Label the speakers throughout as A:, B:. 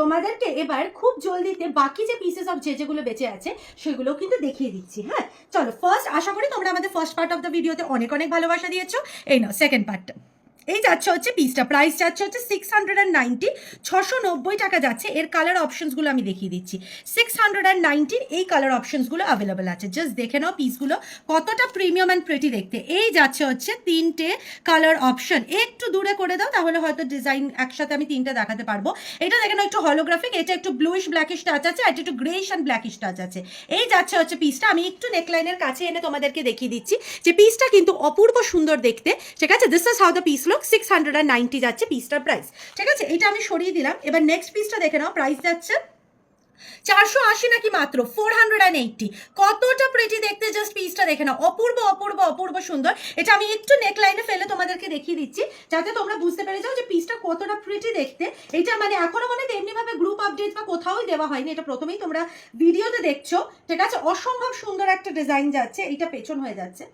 A: তোমাদেরকে এবার খুব জলদিতে বাকি যে পিসেস অফ যেগুলো বেঁচে আছে সেগুলো কিন্তু দেখিয়ে দিচ্ছি। হ্যাঁ চলো, ফার্স্ট আশা করি তোমরা আমাদের ফার্স্ট পার্ট অফ দ্য ভিডিওতে অনেক অনেক ভালোবাসা দিয়েছো। এই নাও সেকেন্ড পার্টটা। এই যাচ্ছে হচ্ছে পিসটা, প্রাইস যাচ্ছে হচ্ছে 690, 690 টাকা যাচ্ছে। এর কালার অপশনসগুলো আমি দেখিয়ে দিচ্ছি। 690 এই কালার অপশনসগুলো অ্যাভেলেবেল আছে। জাস্ট দেখে নাও পিসগুলো কতটা প্রিমিয়াম অ্যান্ড প্রেটি দেখতে। এই যাচ্ছে হচ্ছে 3টে কালার অপশন। একটু দূরে করে দাও তাহলে হয়তো ডিজাইন একসাথে আমি 3টে দেখাতে পারবো। এটা দেখে নাও একটু হলোগ্রাফিক, এটা একটু ব্লুইশ ব্ল্যাকিশ টাচ আছে, আর একটু গ্রেইশ অ্যান্ড ব্ল্যাকিশ টাচ আছে। এই যাচ্ছে হচ্ছে পিসটা। আমি একটু নেকলাইনের কাছে এনে তোমাদেরকে দেখিয়ে দিচ্ছি যে পিসটা কিন্তু অপূর্ব সুন্দর দেখতে। ঠিক আছে, this is how the piece look. 690 যাচ্ছে পিসটার প্রাইস। ঠিক আছে, এটা আমি সরিয়ে দিলাম। এবার নেক্সট পিসটা দেখে নাও, প্রাইস যাচ্ছে 480 নাকি মাত্র 480। কতটা প্রিটি দেখতে, জাস্ট পিসটা দেখে নাও, অপূর্ব অপূর্ব অপূর্ব সুন্দর। এটা আমি একটু নেকলাইনে ফেলে তোমাদেরকে দেখিয়ে দিচ্ছি যাতে তোমরা বুঝতে পেরে যাও যে পিসটা কতটা প্রিটি দেখতে। এটা মানে এখনো মানে তেমনি ভাবে গ্রুপ আপডেট বা কোথাও দেওয়া হয়নি, এটা প্রথমেই তোমরা ভিডিওতে দেখছো। ঠিক আছে, অসম্ভব সুন্দর একটা ডিজাইন যাচ্ছে। এইটা পেছন হয়ে যাচ্ছে,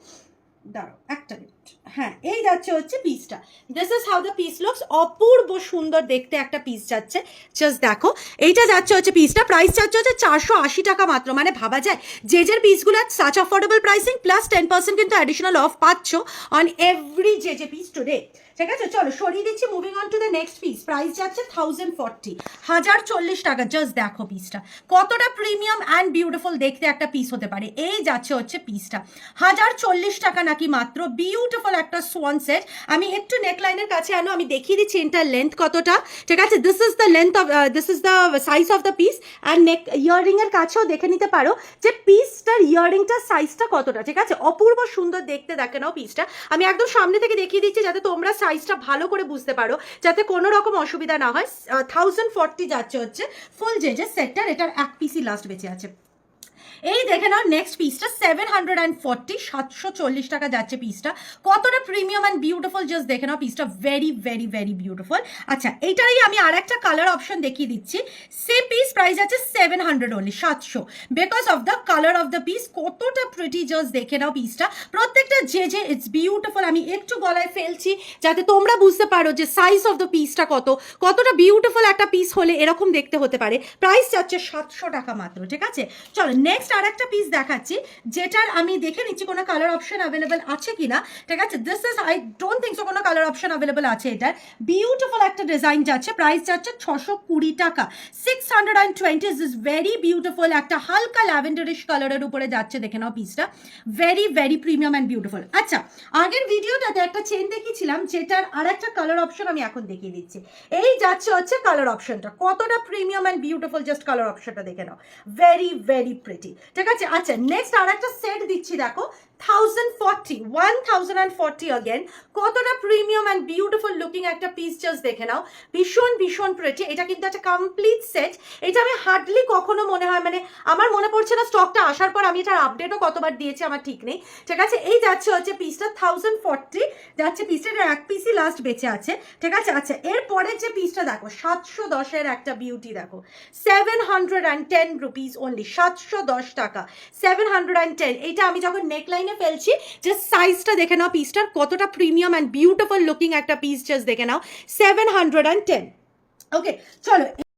A: দাঁড়াও একটা মিনিট। হ্যাঁ, এই যাচ্ছে হচ্ছে পিসটা। This is how the piece looks. অপূর্ব সুন্দর দেখতে একটা পিস যাচ্ছে। জাস্ট দেখো, এইটা যাচ্ছে হচ্ছে পিসটা। প্রাইস যাচ্ছে হচ্ছে 480 টাকা মাত্র। মানে ভাবা যায় যে পিসগুলো সাচ অফোর্ডেবল প্রাইসিং প্লাস 10% কিন্তু অ্যাডিশনাল অফ পাচ্ছ অন এভরি যে পিস টুডে। ঠিক আছে, চলো সরিয়ে দিচ্ছি। Moving on to the next piece. Price যাচ্ছে 1040, 1040 টাকা। জাস্ট দেখো পিসটা কতটা প্রিমিয়াম অ্যান্ড বিউটিফুল দেখতে একটা পিস হতে পারে। এই যাচ্ছে হচ্ছে পিসটা 1040 টাকা নাকি মাত্র। বিউটিফুল একটা সোয়ান সেট। আমি একটু নেকলাইনের কাছে আনো, আমি দেখিয়ে দিচ্ছি এটার লেন্থ কতটা। ঠিক আছে, this is the length of, this is the size of the piece. And neck earring এর কাছেও দেখে নিতে পারো যে পিসটার ইয়াররিংটার সাইজটা কতটা। ঠিক আছে, অপূর্ব সুন্দর দেখতে দেখে নাও পিসটা। আমি একদম সামনে থেকে দেখিয়ে দিচ্ছি যাতে তোমরা সাইজটা ভালো করে বুঝতে পারো, যাতে কোনো রকম অসুবিধা না হয়। 1040 যাচ্ছে হচ্ছে ফুল যে সেটটার। এটার এক পিসই লাস্ট বেঁচে আছে। এই দেখে নাও নেক্সট পিসটা 740, 740 টাকা যাচ্ছে পিসটা। কতটা প্রিমিয়াম অ্যান্ড বিউটিফুল, জাস্ট দেখে নাও পিসটা। Very very very beautiful. আচ্ছা, এইটারই আমি আর একটা কালার অপশন দেখিয়ে দিচ্ছি। সেম পিস, প্রাইস আছে 700 only, 700, because of the colour of the piece. কতটা প্রিটি, জাস্ট দেখে নাও পিসটা। প্রত্যেকটা যে ইটস বিউটিফুল। আমি একটু গলায় ফেলছি যাতে তোমরা বুঝতে পারো যে সাইজ অফ দ্য পিসটা কতটা বিউটিফুল একটা পিস হলে এরকম দেখতে হতে পারে। প্রাইস যাচ্ছে 700 টাকা মাত্র। ঠিক আছে, চলো নেক্সট আর একটা পিস দেখাচ্ছি যেটার আমি দেখে নিচ্ছি কোনো কালার অপশন অ্যাভেলেবেল আছে কিনা। ঠিক আছে, this is, I don't think so কোনো কালার অপশন অ্যাভেলেবেল আছে। এটার বিউটিফুল একটা ডিজাইন যাচ্ছে। প্রাইস যাচ্ছে 620 টাকা, 620। Is very beautiful. একটা হালকা ল্যাভেন্ডারিশ কালারের উপরে যাচ্ছে। দেখে নাও পিসটা, very very premium and beautiful. আচ্ছা, আগের ভিডিওটাতে একটা চেন দেখিয়েছিলাম যেটার আর একটা কালার অপশন আমি এখন দেখিয়ে দিচ্ছি। এই যাচ্ছে হচ্ছে কালার অপশনটা, কতটা premium and beautiful. Just colour অপশনটা দেখে নাও, ভেরি ভেরি প্রিটি। ঠিক আছে, আচ্ছা নেক্সট আর একটা সেট দিচ্ছি। দেখো 1040, 1040 अगेन। কতটা প্রিমিয়াম অ্যান্ড বিউটিফুল লুকিং একটা পিস, জাস্ট দেখে নাও। ভীষণ ভীষণ প্রিটি। এটা কিন্তু একটা কমপ্লিট সেট। এটা আমি হার্ডলি কখনো মনে হয় মানে আমার মনে পড়ছে না স্টকটা আসার পর আমি এটার আপডেটও কতবার দিয়েছি আমার ঠিক নেই। ঠিক আছে, এই যাচ্ছে হচ্ছে পিসটা 1040 যাচ্ছে পিসটা। এটা এক পিসই লাস্ট বেঁচে আছে। ঠিক আছে, আচ্ছা এরপরের যে পিসটা দেখো 710 একটা বিউটি। দেখো 710 রুপিস অনলি, 710 টাকা, 710। এইটা আমি যখন নেকলাইনে ফেলছি, জাস্ট সাইজটা দেখে নাও পিসটার কতটা প্রিমিয়াম অ্যান্ড বিউটিফুল লুকিং একটা পিস। জাস্ট দেখে নাও 710। ওকে, চলো